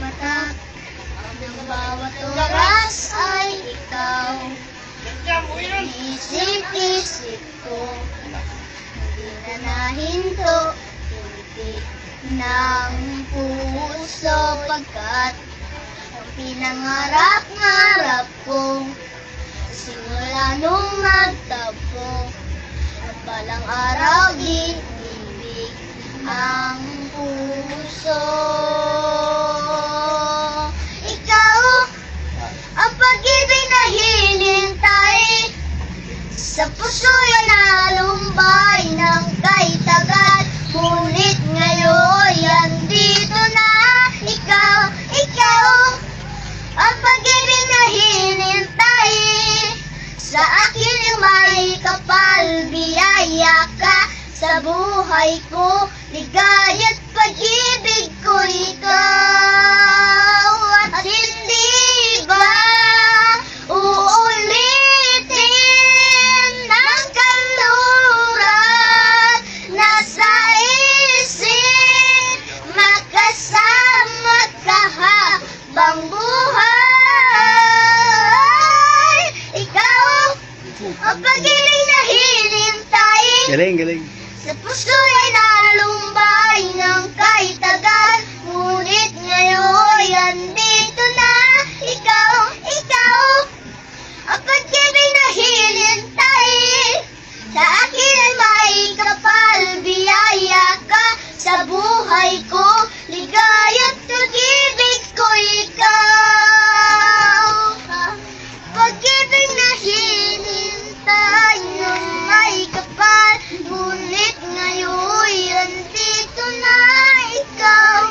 patak ng bawat oras ay ikaw. Isip-isip ko, hindi na nahinto, hindi ng puso pagkat ang pinangarap-ngarap ko simula nung nagtagpo at balang araw ibig ang puso. Ikaw ang pag-ibig na hinintay, sa puso'y nalumbay ng kay tagal, ngunit ngayon andito na. Ikaw ang pag-ibig na hinintay, sa akin yung may kapal, biyaya ka sa buhay ko, ligaya't pag-ibig ko ikaw. At hindi ba uulitin ng kaluran na sa isip makasama ka habang buhay? Ikaw ang pag-ibig na hinintay, Galing. sa puso'y nalumbay ng kay tagal, ngunit ngayon andito na. Ikaw ang pag-ibig na hinintay, sa akin ay may kapal, biyaya ka sa buhay ko, ligaya't pag-ibig ko ikaw. Pag-ibig na hinintay ng may kapal, ngunit ngayon andito na. Ikaw